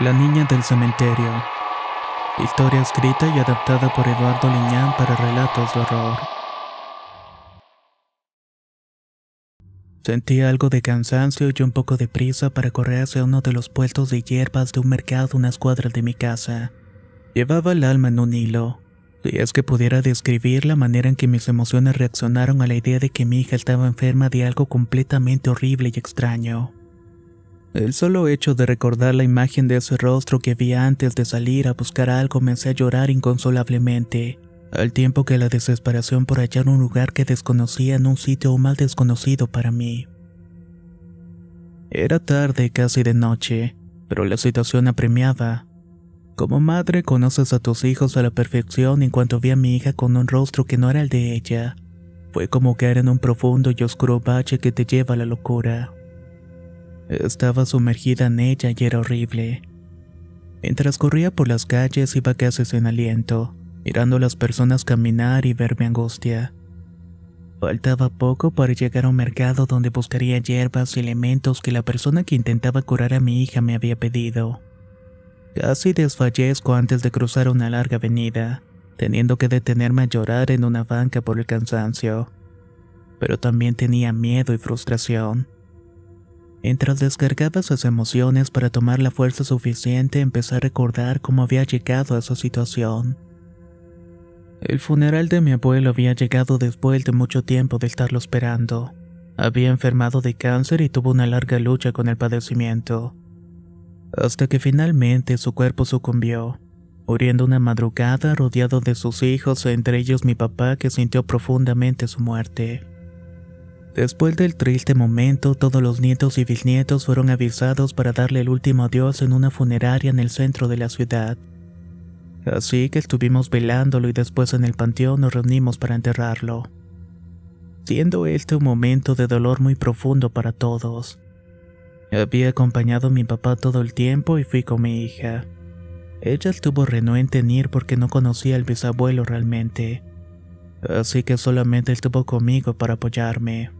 La niña del cementerio. Historia escrita y adaptada por Eduardo Liñán para relatos de horror. Sentí algo de cansancio y un poco de prisa para correr hacia uno de los puestos de hierbas de un mercado a unas cuadras de mi casa. Llevaba el alma en un hilo. Si es que pudiera describir la manera en que mis emociones reaccionaron a la idea de que mi hija estaba enferma de algo completamente horrible y extraño. El solo hecho de recordar la imagen de ese rostro que vi antes de salir a buscar algo me hacía llorar inconsolablemente, al tiempo que la desesperación por hallar un lugar que desconocía en un sitio aún más desconocido para mí. Era tarde, casi de noche, pero la situación apremiaba. Como madre conoces a tus hijos a la perfección y en cuanto vi a mi hija con un rostro que no era el de ella, fue como caer en un profundo y oscuro valle que te lleva a la locura. Estaba sumergida en ella y era horrible. Mientras corría por las calles iba casi sin aliento, mirando a las personas caminar y ver mi angustia. Faltaba poco para llegar a un mercado donde buscaría hierbas y elementos que la persona que intentaba curar a mi hija me había pedido. Casi desfallezco antes de cruzar una larga avenida, teniendo que detenerme a llorar en una banca por el cansancio. Pero también tenía miedo y frustración. Mientras descargaba esas emociones para tomar la fuerza suficiente, empecé a recordar cómo había llegado a esa situación. El funeral de mi abuelo había llegado después de mucho tiempo de estarlo esperando. Había enfermado de cáncer y tuvo una larga lucha con el padecimiento, hasta que finalmente su cuerpo sucumbió, muriendo una madrugada rodeado de sus hijos, entre ellos mi papá, que sintió profundamente su muerte. Después del triste momento, todos los nietos y bisnietos fueron avisados para darle el último adiós en una funeraria en el centro de la ciudad. Así que estuvimos velándolo y después en el panteón nos reunimos para enterrarlo. Siendo este un momento de dolor muy profundo para todos. Había acompañado a mi papá todo el tiempo y fui con mi hija. Ella estuvo renuente en ir porque no conocía al bisabuelo realmente. Así que solamente estuvo conmigo para apoyarme.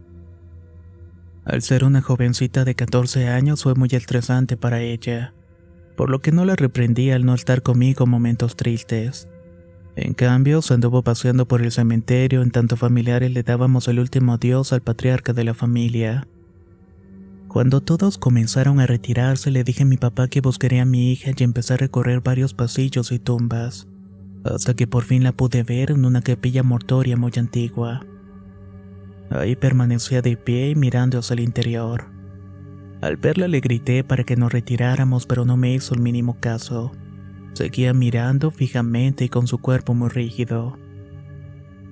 Al ser una jovencita de 14 años fue muy estresante para ella, por lo que no la reprendí al no estar conmigo en momentos tristes. En cambio, se anduvo paseando por el cementerio en tanto familiares le dábamos el último adiós al patriarca de la familia. Cuando todos comenzaron a retirarse, le dije a mi papá que buscaría a mi hija y empecé a recorrer varios pasillos y tumbas, hasta que por fin la pude ver en una capilla mortuoria muy antigua. Ahí permanecía de pie y mirando hacia el interior. Al verla le grité para que nos retiráramos, pero no me hizo el mínimo caso. Seguía mirando fijamente y con su cuerpo muy rígido.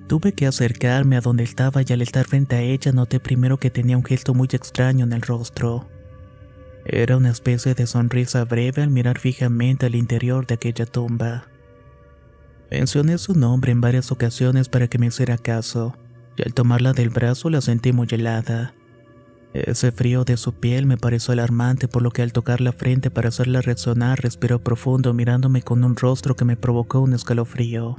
Tuve que acercarme a donde estaba y al estar frente a ella noté primero que tenía un gesto muy extraño en el rostro. Era una especie de sonrisa breve al mirar fijamente al interior de aquella tumba. Mencioné su nombre en varias ocasiones para que me hiciera caso, y al tomarla del brazo la sentí muy helada. Ese frío de su piel me pareció alarmante, por lo que al tocar la frente para hacerla resonar respiró profundo mirándome con un rostro que me provocó un escalofrío.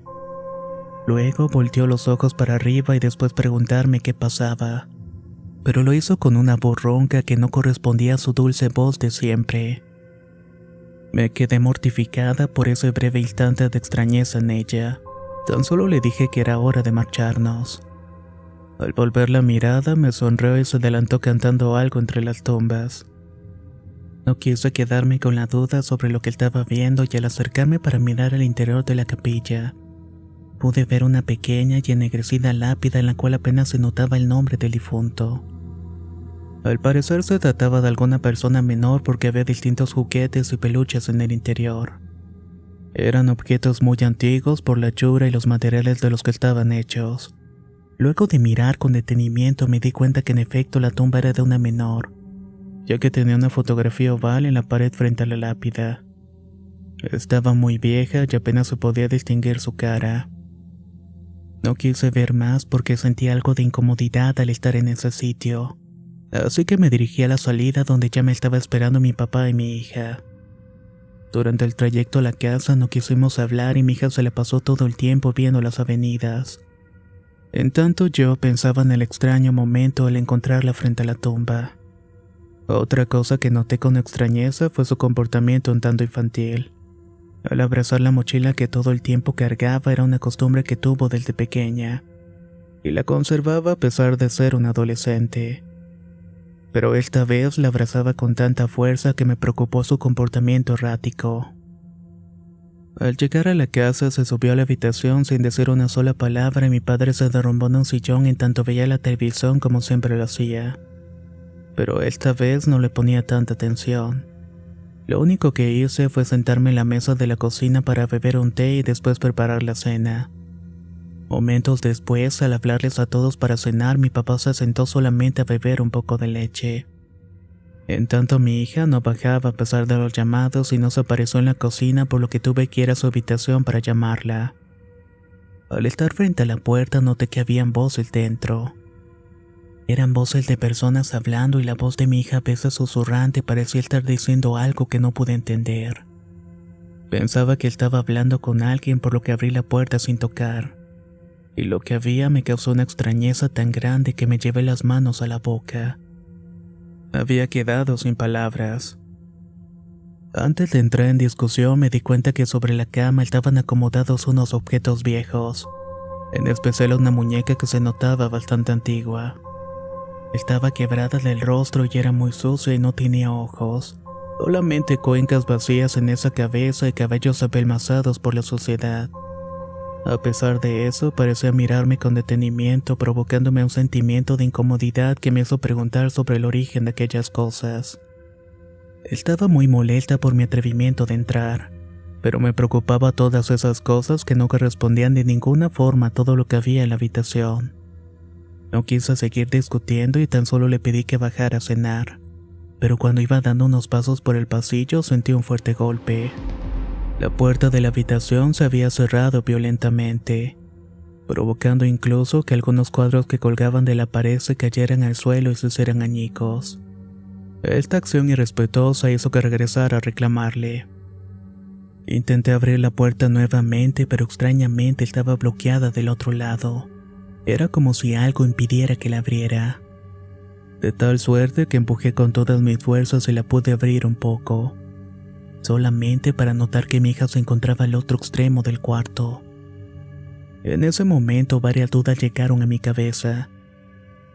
Luego volteó los ojos para arriba y después preguntarme qué pasaba, pero lo hizo con una voz ronca que no correspondía a su dulce voz de siempre. Me quedé mortificada por ese breve instante de extrañeza en ella. Tan solo le dije que era hora de marcharnos. Al volver la mirada me sonrió y se adelantó cantando algo entre las tumbas. No quise quedarme con la duda sobre lo que estaba viendo y al acercarme para mirar al interior de la capilla, pude ver una pequeña y ennegrecida lápida en la cual apenas se notaba el nombre del difunto. Al parecer se trataba de alguna persona menor porque había distintos juguetes y peluches en el interior. Eran objetos muy antiguos por la hechura y los materiales de los que estaban hechos. Luego de mirar con detenimiento me di cuenta que en efecto la tumba era de una menor, ya que tenía una fotografía oval en la pared frente a la lápida. Estaba muy vieja y apenas se podía distinguir su cara. No quise ver más porque sentí algo de incomodidad al estar en ese sitio, así que me dirigí a la salida donde ya me estaba esperando mi papá y mi hija. Durante el trayecto a la casa no quisimos hablar y mi hija se la pasó todo el tiempo viendo las avenidas. En tanto yo pensaba en el extraño momento al encontrarla frente a la tumba. Otra cosa que noté con extrañeza fue su comportamiento un tanto infantil. Al abrazar la mochila que todo el tiempo cargaba era una costumbre que tuvo desde pequeña, y la conservaba a pesar de ser un adolescente. Pero esta vez la abrazaba con tanta fuerza que me preocupó su comportamiento errático. Al llegar a la casa se subió a la habitación sin decir una sola palabra y mi padre se derrumbó en un sillón en tanto veía la televisión como siempre lo hacía. Pero esta vez no le ponía tanta atención. Lo único que hice fue sentarme en la mesa de la cocina para beber un té y después preparar la cena. Momentos después, al hablarles a todos para cenar, mi papá se sentó solamente a beber un poco de leche. En tanto mi hija no bajaba a pesar de los llamados y no se apareció en la cocina, por lo que tuve que ir a su habitación para llamarla. Al estar frente a la puerta noté que habían voces dentro. Eran voces de personas hablando y la voz de mi hija a veces susurrante parecía estar diciendo algo que no pude entender. Pensaba que estaba hablando con alguien, por lo que abrí la puerta sin tocar. Y lo que había me causó una extrañeza tan grande que me llevé las manos a la boca. Había quedado sin palabras. Antes de entrar en discusión me di cuenta que sobre la cama estaban acomodados unos objetos viejos, en especial una muñeca que se notaba bastante antigua. Estaba quebrada del rostro y era muy sucia y no tenía ojos, solamente cuencas vacías en esa cabeza y cabellos apelmazados por la suciedad. A pesar de eso, parecía mirarme con detenimiento, provocándome un sentimiento de incomodidad que me hizo preguntar sobre el origen de aquellas cosas. Estaba muy molesta por mi atrevimiento de entrar, pero me preocupaba todas esas cosas que no correspondían de ninguna forma a todo lo que había en la habitación. No quise seguir discutiendo y tan solo le pedí que bajara a cenar, pero cuando iba dando unos pasos por el pasillo sentí un fuerte golpe. La puerta de la habitación se había cerrado violentamente, provocando incluso que algunos cuadros que colgaban de la pared se cayeran al suelo y se hicieran añicos. Esta acción irrespetuosa hizo que regresara a reclamarle. Intenté abrir la puerta nuevamente, pero extrañamente estaba bloqueada del otro lado. Era como si algo impidiera que la abriera. De tal suerte que empujé con todas mis fuerzas y la pude abrir un poco, solamente para notar que mi hija se encontraba al otro extremo del cuarto. En ese momento varias dudas llegaron a mi cabeza,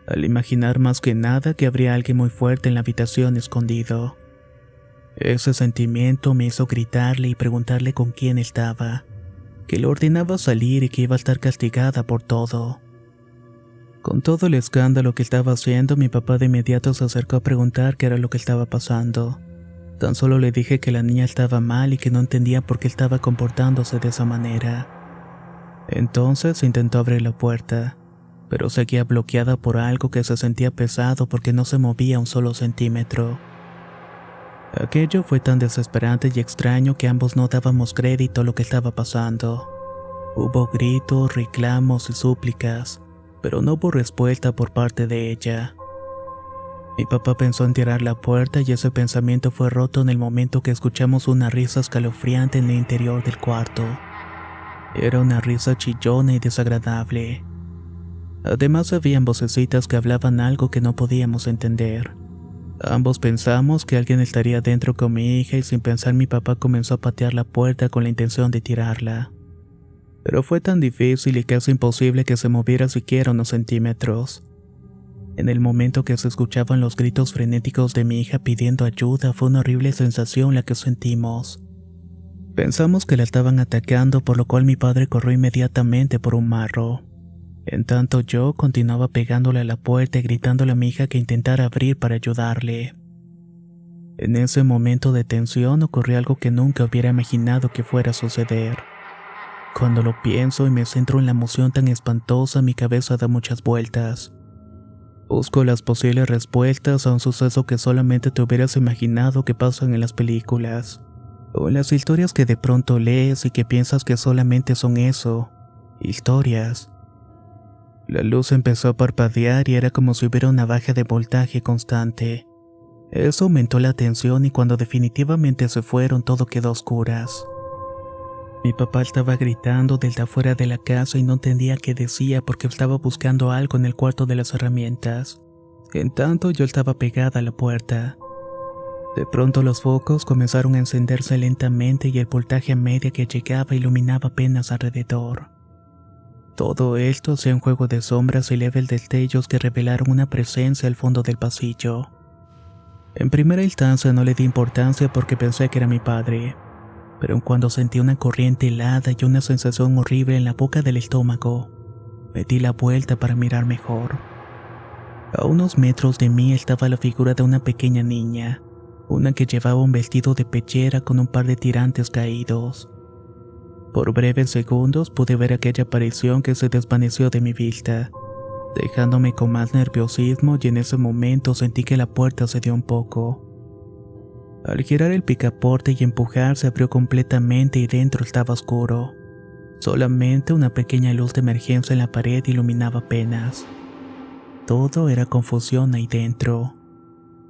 al imaginar más que nada que habría alguien muy fuerte en la habitación escondido. Ese sentimiento me hizo gritarle y preguntarle con quién estaba, que le ordenaba salir y que iba a estar castigada por todo. Con todo el escándalo que estaba haciendo, mi papá de inmediato se acercó a preguntar qué era lo que estaba pasando. Tan solo le dije que la niña estaba mal y que no entendía por qué estaba comportándose de esa manera. Entonces intentó abrir la puerta, pero seguía bloqueada por algo que se sentía pesado porque no se movía un solo centímetro. Aquello fue tan desesperante y extraño que ambos no dábamos crédito a lo que estaba pasando. Hubo gritos, reclamos y súplicas, pero no hubo respuesta por parte de ella. Mi papá pensó en tirar la puerta y ese pensamiento fue roto en el momento que escuchamos una risa escalofriante en el interior del cuarto. Era una risa chillona y desagradable. Además habían vocecitas que hablaban algo que no podíamos entender. Ambos pensamos que alguien estaría dentro con mi hija y sin pensar mi papá comenzó a patear la puerta con la intención de tirarla. Pero fue tan difícil y casi imposible que se moviera siquiera unos centímetros. En el momento que se escuchaban los gritos frenéticos de mi hija pidiendo ayuda, fue una horrible sensación la que sentimos. Pensamos que la estaban atacando, por lo cual mi padre corrió inmediatamente por un marro. En tanto yo continuaba pegándole a la puerta y gritándole a mi hija que intentara abrir para ayudarle. En ese momento de tensión ocurrió algo que nunca hubiera imaginado que fuera a suceder. Cuando lo pienso y me centro en la emoción tan espantosa, mi cabeza da muchas vueltas. Busco las posibles respuestas a un suceso que solamente te hubieras imaginado que pasan en las películas, o en las historias que de pronto lees y que piensas que solamente son eso, historias. La luz empezó a parpadear y era como si hubiera una baja de voltaje constante. Eso aumentó la tensión y cuando definitivamente se fueron todo quedó a oscuras. Mi papá estaba gritando desde afuera de la casa y no entendía qué decía porque estaba buscando algo en el cuarto de las herramientas. En tanto yo estaba pegada a la puerta. De pronto los focos comenzaron a encenderse lentamente y el voltaje a media que llegaba iluminaba apenas alrededor. Todo esto hacía un juego de sombras y leves destellos que revelaron una presencia al fondo del pasillo. En primera instancia no le di importancia porque pensé que era mi padre, pero cuando sentí una corriente helada y una sensación horrible en la boca del estómago, me di la vuelta para mirar mejor. A unos metros de mí estaba la figura de una pequeña niña, una que llevaba un vestido de pechera con un par de tirantes caídos. Por breves segundos pude ver aquella aparición que se desvaneció de mi vista, dejándome con más nerviosismo, y en ese momento sentí que la puerta cedió un poco. Al girar el picaporte y empujar se abrió completamente y dentro estaba oscuro. Solamente una pequeña luz de emergencia en la pared iluminaba apenas. Todo era confusión ahí dentro.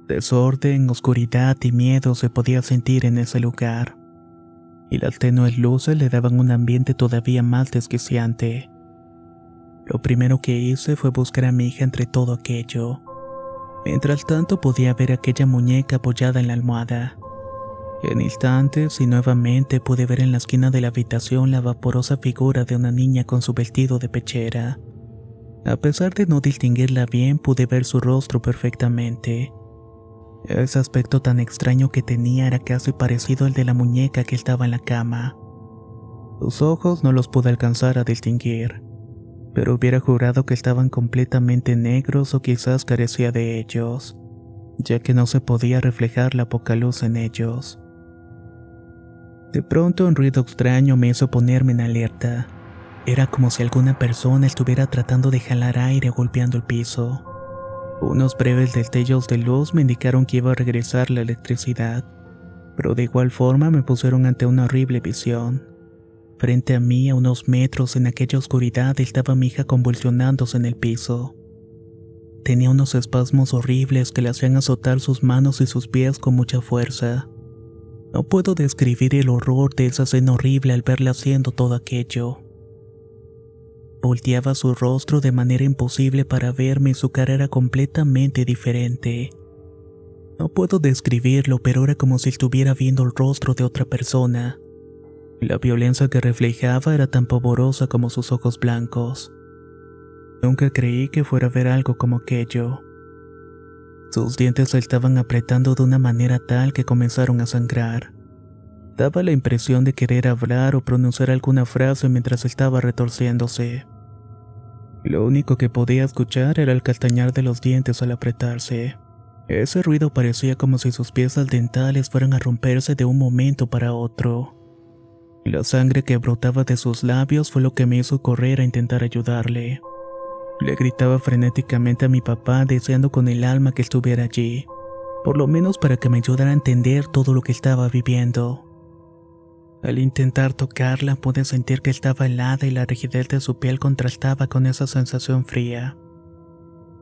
Desorden, oscuridad y miedo se podía sentir en ese lugar. Y las tenues luces le daban un ambiente todavía más desquiciante. Lo primero que hice fue buscar a mi hija entre todo aquello. Mientras tanto podía ver aquella muñeca apoyada en la almohada. En instantes y nuevamente pude ver en la esquina de la habitación la vaporosa figura de una niña con su vestido de pechera. A pesar de no distinguirla bien, pude ver su rostro perfectamente. Ese aspecto tan extraño que tenía era casi parecido al de la muñeca que estaba en la cama. Sus ojos no los pude alcanzar a distinguir, pero hubiera jurado que estaban completamente negros o quizás carecía de ellos, ya que no se podía reflejar la poca luz en ellos. De pronto un ruido extraño me hizo ponerme en alerta. Era como si alguna persona estuviera tratando de jalar aire golpeando el piso. Unos breves destellos de luz me indicaron que iba a regresar la electricidad, pero de igual forma me pusieron ante una horrible visión. Frente a mí, a unos metros en aquella oscuridad, estaba mi hija convulsionándose en el piso. Tenía unos espasmos horribles que le hacían azotar sus manos y sus pies con mucha fuerza. No puedo describir el horror de esa escena horrible al verla haciendo todo aquello. Volteaba su rostro de manera imposible para verme y su cara era completamente diferente. No puedo describirlo, pero era como si estuviera viendo el rostro de otra persona. La violencia que reflejaba era tan pavorosa como sus ojos blancos. Nunca creí que fuera a ver algo como aquello. Sus dientes se estaban apretando de una manera tal que comenzaron a sangrar. Daba la impresión de querer hablar o pronunciar alguna frase mientras estaba retorciéndose. Lo único que podía escuchar era el castañar de los dientes al apretarse. Ese ruido parecía como si sus piezas dentales fueran a romperse de un momento para otro. La sangre que brotaba de sus labios fue lo que me hizo correr a intentar ayudarle. Le gritaba frenéticamente a mi papá, deseando con el alma que estuviera allí, por lo menos para que me ayudara a entender todo lo que estaba viviendo. Al intentar tocarla, pude sentir que estaba helada y la rigidez de su piel contrastaba con esa sensación fría.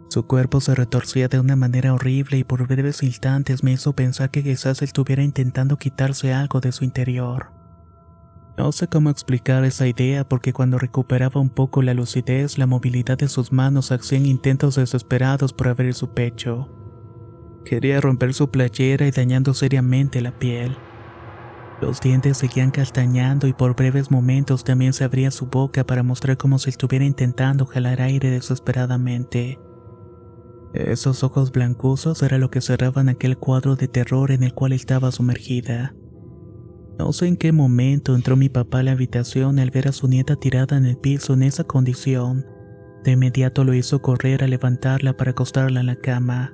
Su cuerpo se retorcía de una manera horrible y por breves instantes me hizo pensar que quizás estuviera intentando quitarse algo de su interior. No sé cómo explicar esa idea porque cuando recuperaba un poco la lucidez, la movilidad de sus manos hacían intentos desesperados por abrir su pecho. Quería romper su playera y dañando seriamente la piel. Los dientes seguían castañando y por breves momentos también se abría su boca para mostrar como si estuviera intentando jalar aire desesperadamente. Esos ojos blancuzos era lo que cerraban aquel cuadro de terror en el cual estaba sumergida. No sé en qué momento entró mi papá a la habitación al ver a su nieta tirada en el piso en esa condición. De inmediato lo hizo correr a levantarla para acostarla en la cama.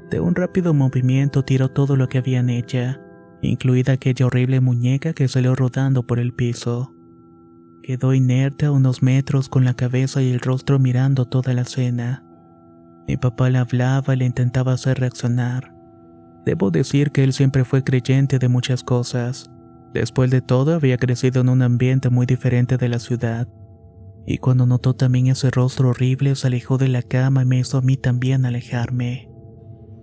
De un rápido movimiento tiró todo lo que había en ella, incluida aquella horrible muñeca que salió rodando por el piso. Quedó inerte a unos metros con la cabeza y el rostro mirando toda la escena. Mi papá le hablaba y le intentaba hacer reaccionar. Debo decir que él siempre fue creyente de muchas cosas. Después de todo, había crecido en un ambiente muy diferente de la ciudad. Y cuando notó también ese rostro horrible, se alejó de la cama y me hizo a mí también alejarme.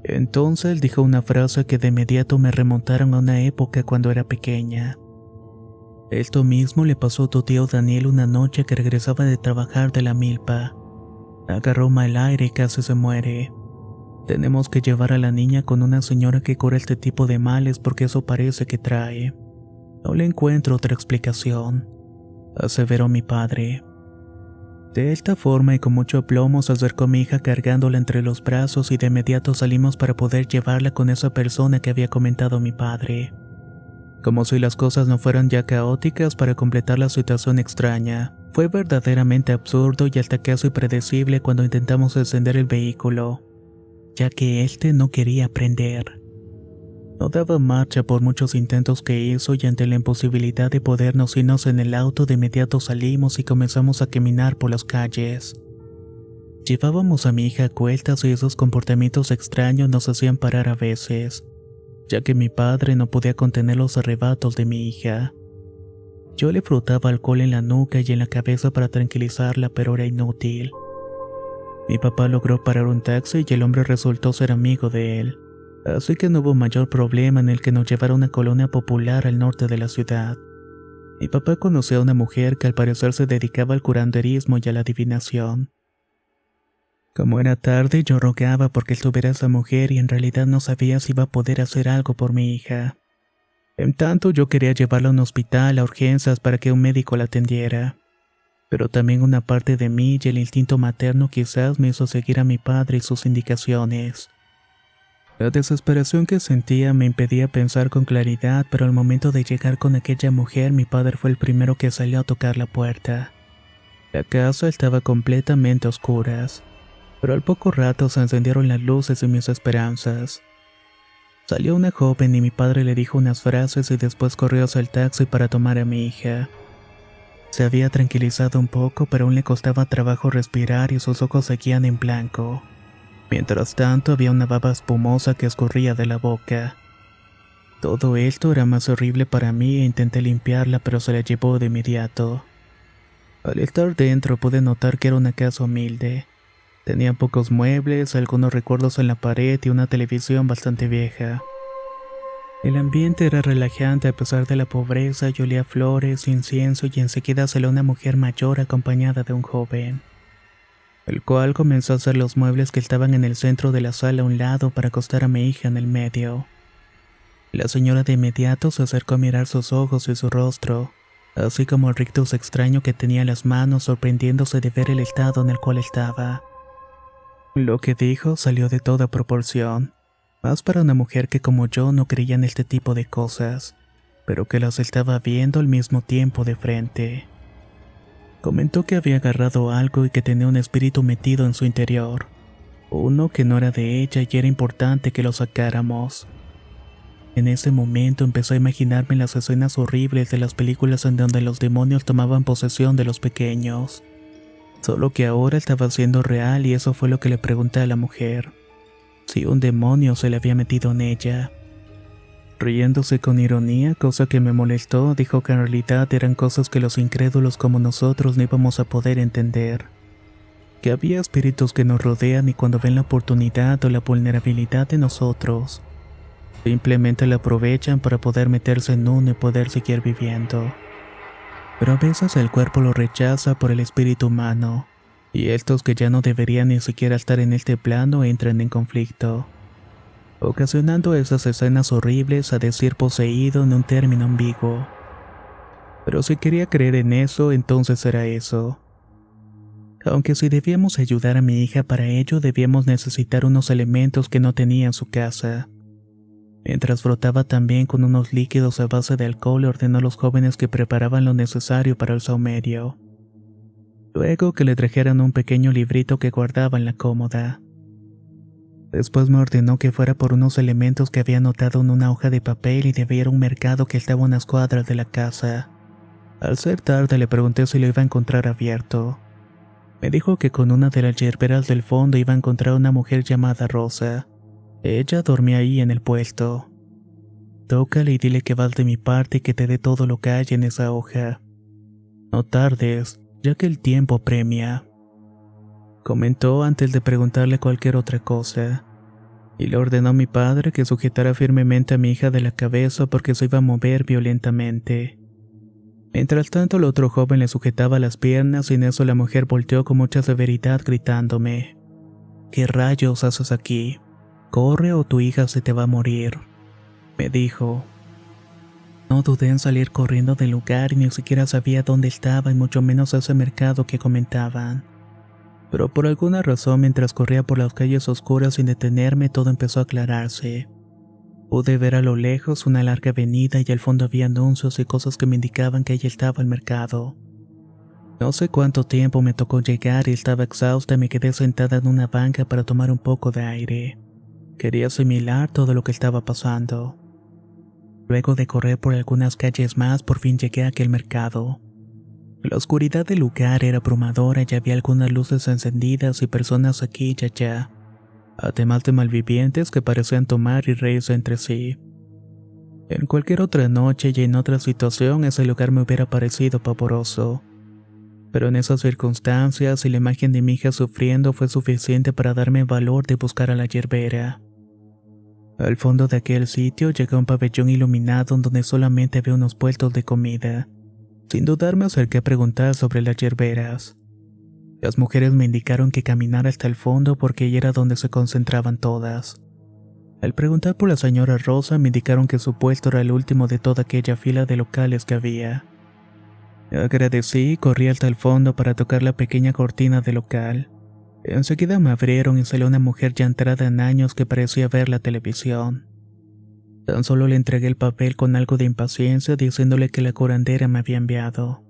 Entonces dijo una frase que de inmediato me remontaron a una época cuando era pequeña. Esto mismo le pasó a tu tío Daniel una noche que regresaba de trabajar de la milpa. Agarró mal aire y casi se muere. Tenemos que llevar a la niña con una señora que cura este tipo de males porque eso parece que trae. No le encuentro otra explicación, aseveró mi padre. De esta forma y con mucho aplomo se acercó mi hija cargándola entre los brazos y de inmediato salimos para poder llevarla con esa persona que había comentado mi padre. Como si las cosas no fueran ya caóticas para completar la situación extraña, fue verdaderamente absurdo y hasta casi predecible cuando intentamos encender el vehículo, ya que éste no quería prender. No daba marcha por muchos intentos que hizo y ante la imposibilidad de podernos irnos en el auto de inmediato salimos y comenzamos a caminar por las calles. Llevábamos a mi hija a cuestas y esos comportamientos extraños nos hacían parar a veces, ya que mi padre no podía contener los arrebatos de mi hija. Yo le frotaba alcohol en la nuca y en la cabeza para tranquilizarla, pero era inútil. Mi papá logró parar un taxi y el hombre resultó ser amigo de él. Así que no hubo mayor problema en el que nos llevara a una colonia popular al norte de la ciudad. Mi papá conoció a una mujer que al parecer se dedicaba al curanderismo y a la adivinación. Como era tarde, yo rogaba porque él tuviera a esa mujer y en realidad no sabía si iba a poder hacer algo por mi hija. En tanto, yo quería llevarla a un hospital, a urgencias, para que un médico la atendiera. Pero también una parte de mí y el instinto materno quizás me hizo seguir a mi padre y sus indicaciones. La desesperación que sentía me impedía pensar con claridad, pero al momento de llegar con aquella mujer, mi padre fue el primero que salió a tocar la puerta. La casa estaba completamente a oscuras, pero al poco rato se encendieron las luces de mis esperanzas. Salió una joven y mi padre le dijo unas frases y después corrió hacia el taxi para tomar a mi hija. Se había tranquilizado un poco, pero aún le costaba trabajo respirar y sus ojos seguían en blanco. Mientras tanto, había una baba espumosa que escurría de la boca. Todo esto era más horrible para mí e intenté limpiarla, pero se la llevó de inmediato. Al estar dentro pude notar que era una casa humilde. Tenía pocos muebles, algunos recuerdos en la pared y una televisión bastante vieja. El ambiente era relajante a pesar de la pobreza y olía a flores, incienso y enseguida salió una mujer mayor acompañada de un joven, el cual comenzó a hacer los muebles que estaban en el centro de la sala a un lado para acostar a mi hija en el medio. La señora de inmediato se acercó a mirar sus ojos y su rostro, así como el rictus extraño que tenía en las manos, sorprendiéndose de ver el estado en el cual estaba. Lo que dijo salió de toda proporción, más para una mujer que como yo no creía en este tipo de cosas, pero que las estaba viendo al mismo tiempo de frente. Comentó que había agarrado algo y que tenía un espíritu metido en su interior, uno que no era de ella y era importante que lo sacáramos. En ese momento empezó a imaginarme las escenas horribles de las películas en donde los demonios tomaban posesión de los pequeños. Solo que ahora estaba siendo real y eso fue lo que le pregunté a la mujer, si un demonio se le había metido en ella. Riéndose con ironía, cosa que me molestó, dijo que en realidad eran cosas que los incrédulos como nosotros no íbamos a poder entender. Que había espíritus que nos rodean y cuando ven la oportunidad o la vulnerabilidad de nosotros, simplemente la aprovechan para poder meterse en uno y poder seguir viviendo. Pero a veces el cuerpo lo rechaza por el espíritu humano, y estos que ya no deberían ni siquiera estar en este plano entran en conflicto, ocasionando esas escenas horribles, a decir poseído en un término ambiguo. Pero si quería creer en eso, entonces era eso. Aunque si debíamos ayudar a mi hija, para ello debíamos necesitar unos elementos que no tenía en su casa. Mientras frotaba también con unos líquidos a base de alcohol, ordenó a los jóvenes que preparaban lo necesario para el saumerio. Luego que le trajeran un pequeño librito que guardaba en la cómoda. Después me ordenó que fuera por unos elementos que había anotado en una hoja de papel y debía ir a un mercado que estaba a unas cuadras de la casa. Al ser tarde le pregunté si lo iba a encontrar abierto. Me dijo que con una de las yerberas del fondo iba a encontrar una mujer llamada Rosa. Ella dormía ahí en el puesto. Tócale y dile que vas de mi parte y que te dé todo lo que hay en esa hoja. No tardes, ya que el tiempo apremia, comentó antes de preguntarle cualquier otra cosa, y le ordenó a mi padre que sujetara firmemente a mi hija de la cabeza porque se iba a mover violentamente. Mientras tanto, el otro joven le sujetaba las piernas y en eso la mujer volteó con mucha severidad gritándome: ¿Qué rayos haces aquí? Corre o tu hija se te va a morir, me dijo. No dudé en salir corriendo del lugar y ni siquiera sabía dónde estaba y mucho menos ese mercado que comentaban. Pero por alguna razón mientras corría por las calles oscuras sin detenerme todo empezó a aclararse. Pude ver a lo lejos una larga avenida y al fondo había anuncios y cosas que me indicaban que allí estaba el mercado. No sé cuánto tiempo me tocó llegar y estaba exhausta y me quedé sentada en una banca para tomar un poco de aire. Quería asimilar todo lo que estaba pasando. Luego de correr por algunas calles más, por fin llegué a aquel mercado. La oscuridad del lugar era abrumadora y había algunas luces encendidas y personas aquí y allá, además de malvivientes que parecían tomar y reírse entre sí. En cualquier otra noche y en otra situación ese lugar me hubiera parecido pavoroso. Pero en esas circunstancias y la imagen de mi hija sufriendo fue suficiente para darme valor de buscar a la yerbera. Al fondo de aquel sitio llegué a un pabellón iluminado donde solamente había unos puestos de comida. Sin dudar me acerqué a preguntar sobre las yerberas. Las mujeres me indicaron que caminara hasta el fondo porque allí era donde se concentraban todas. Al preguntar por la señora Rosa me indicaron que su puesto era el último de toda aquella fila de locales que había. Agradecí y corrí hasta el fondo para tocar la pequeña cortina del local. Enseguida me abrieron y salió una mujer ya entrada en años que parecía ver la televisión. Tan solo le entregué el papel con algo de impaciencia diciéndole que la curandera me había enviado.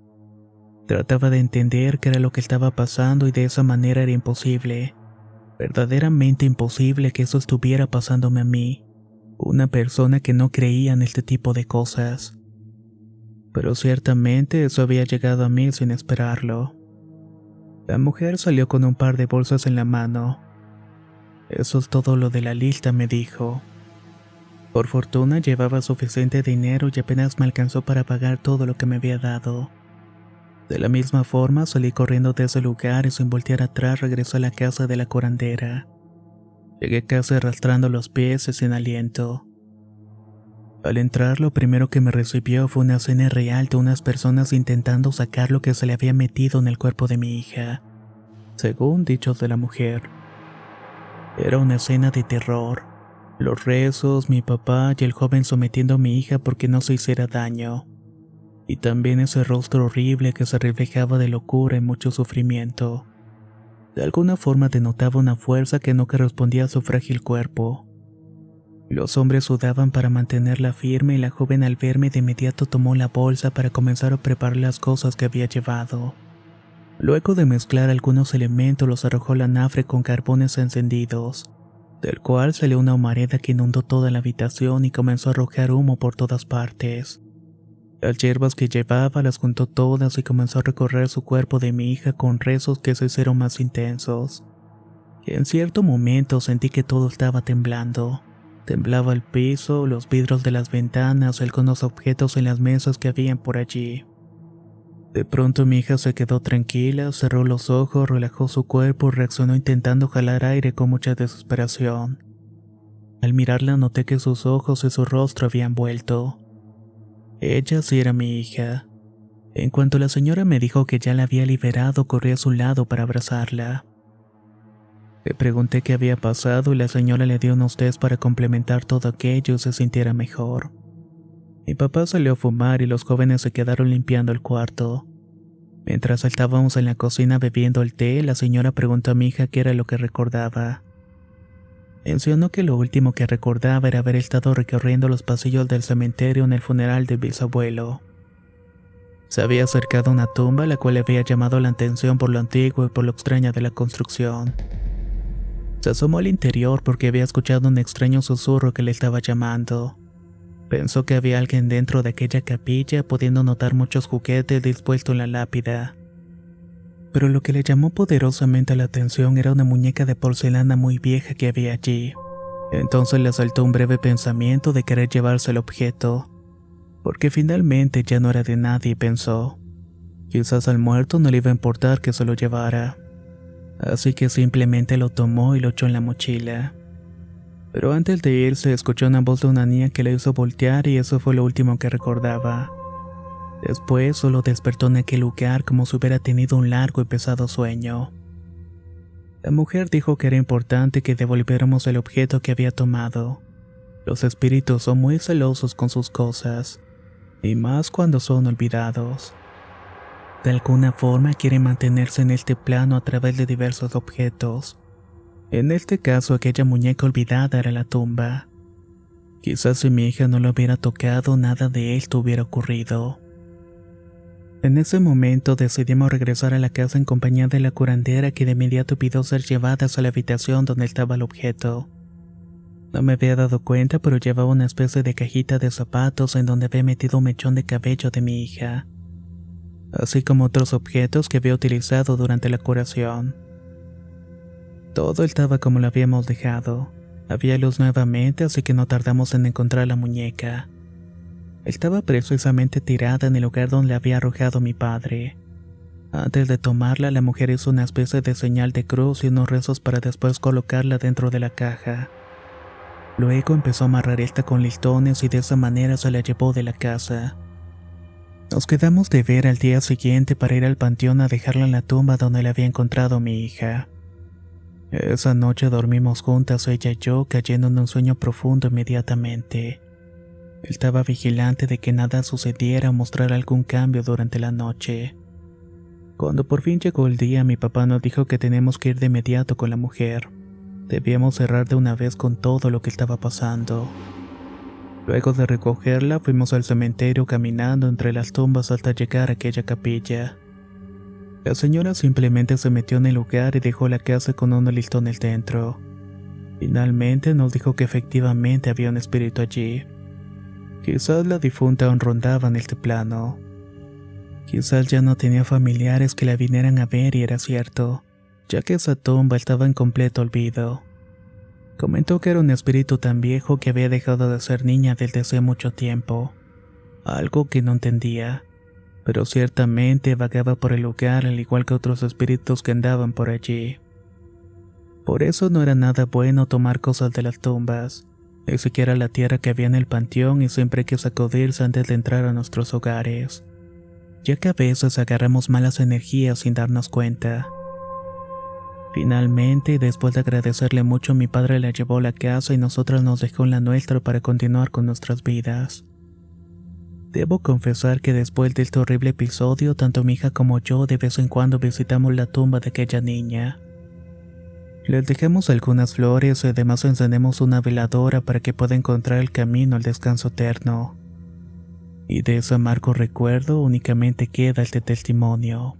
Trataba de entender qué era lo que estaba pasando y de esa manera era imposible, verdaderamente imposible que eso estuviera pasándome a mí, una persona que no creía en este tipo de cosas. Pero ciertamente eso había llegado a mí sin esperarlo. La mujer salió con un par de bolsas en la mano. Eso es todo lo de la lista, me dijo. Por fortuna llevaba suficiente dinero y apenas me alcanzó para pagar todo lo que me había dado. De la misma forma salí corriendo de ese lugar y sin voltear atrás regresé a la casa de la curandera. Llegué a casa arrastrando los pies y sin aliento. Al entrar lo primero que me recibió fue una escena real de unas personas intentando sacar lo que se le había metido en el cuerpo de mi hija, según dichos de la mujer. Era una escena de terror. Los rezos, mi papá y el joven sometiendo a mi hija porque no se hiciera daño. Y también ese rostro horrible que se reflejaba de locura y mucho sufrimiento. De alguna forma denotaba una fuerza que no correspondía a su frágil cuerpo. Los hombres sudaban para mantenerla firme y la joven al verme de inmediato tomó la bolsa para comenzar a preparar las cosas que había llevado. Luego de mezclar algunos elementos los arrojó al anafre con carbones encendidos, del cual salió una humareda que inundó toda la habitación y comenzó a arrojar humo por todas partes. Las hierbas que llevaba las juntó todas y comenzó a recorrer su cuerpo de mi hija con rezos que se hicieron más intensos. Y en cierto momento sentí que todo estaba temblando. Temblaba el piso, los vidrios de las ventanas, algunos objetos en las mesas que habían por allí. De pronto mi hija se quedó tranquila, cerró los ojos, relajó su cuerpo y reaccionó intentando jalar aire con mucha desesperación. Al mirarla noté que sus ojos y su rostro habían vuelto. Ella sí era mi hija. En cuanto la señora me dijo que ya la había liberado, corrí a su lado para abrazarla. Le pregunté qué había pasado y la señora le dio unos tés para complementar todo aquello y se sintiera mejor. Mi papá salió a fumar y los jóvenes se quedaron limpiando el cuarto. Mientras estábamos en la cocina bebiendo el té, la señora preguntó a mi hija qué era lo que recordaba. Mencionó que lo último que recordaba era haber estado recorriendo los pasillos del cementerio en el funeral de bisabuelo. Se había acercado a una tumba la cual le había llamado la atención por lo antiguo y por lo extraña de la construcción. Se asomó al interior porque había escuchado un extraño susurro que le estaba llamando. Pensó que había alguien dentro de aquella capilla, pudiendo notar muchos juguetes dispuestos en la lápida. Pero lo que le llamó poderosamente la atención era una muñeca de porcelana muy vieja que había allí. Entonces le asaltó un breve pensamiento de querer llevarse el objeto, porque finalmente ya no era de nadie, pensó. Quizás al muerto no le iba a importar que se lo llevara. Así que simplemente lo tomó y lo echó en la mochila. Pero antes de irse escuchó una voz de una niña que le hizo voltear y eso fue lo último que recordaba. Después solo despertó en aquel lugar como si hubiera tenido un largo y pesado sueño. La mujer dijo que era importante que devolviéramos el objeto que había tomado. Los espíritus son muy celosos con sus cosas, y más cuando son olvidados. De alguna forma quieren mantenerse en este plano a través de diversos objetos. En este caso, aquella muñeca olvidada era la tumba. Quizás si mi hija no lo hubiera tocado, nada de esto hubiera ocurrido. En ese momento decidimos regresar a la casa en compañía de la curandera, que de inmediato pidió ser llevadas a la habitación donde estaba el objeto. No me había dado cuenta, pero llevaba una especie de cajita de zapatos en donde había metido un mechón de cabello de mi hija, así como otros objetos que había utilizado durante la curación. Todo estaba como lo habíamos dejado. Había luz nuevamente, así que no tardamos en encontrar la muñeca. Estaba precisamente tirada en el lugar donde la había arrojado mi padre. Antes de tomarla, la mujer hizo una especie de señal de cruz y unos rezos para después colocarla dentro de la caja. Luego empezó a amarrar esta con listones y de esa manera se la llevó de la casa. Nos quedamos de ver al día siguiente para ir al panteón a dejarla en la tumba donde la había encontrado mi hija. Esa noche dormimos juntas ella y yo, cayendo en un sueño profundo inmediatamente. Estaba vigilante de que nada sucediera o mostrara algún cambio durante la noche. Cuando por fin llegó el día, mi papá nos dijo que teníamos que ir de inmediato con la mujer. Debíamos cerrar de una vez con todo lo que estaba pasando. Luego de recogerla, fuimos al cementerio caminando entre las tumbas hasta llegar a aquella capilla. La señora simplemente se metió en el lugar y dejó la casa con unos listones dentro. Finalmente nos dijo que efectivamente había un espíritu allí. Quizás la difunta aún rondaba en este plano. Quizás ya no tenía familiares que la vinieran a ver, y era cierto, ya que esa tumba estaba en completo olvido. Comentó que era un espíritu tan viejo que había dejado de ser niña desde hace mucho tiempo. Algo que no entendía, pero ciertamente vagaba por el lugar al igual que otros espíritus que andaban por allí. Por eso no era nada bueno tomar cosas de las tumbas, ni siquiera la tierra que había en el panteón, y siempre hay que sacudirse antes de entrar a nuestros hogares, ya que a veces agarramos malas energías sin darnos cuenta. Finalmente, después de agradecerle mucho, mi padre la llevó a la casa y nosotras nos dejó en la nuestra para continuar con nuestras vidas. Debo confesar que después de este horrible episodio, tanto mi hija como yo de vez en cuando visitamos la tumba de aquella niña. Les dejamos algunas flores y además encendemos una veladora para que pueda encontrar el camino al descanso eterno. Y de ese amargo recuerdo únicamente queda este testimonio.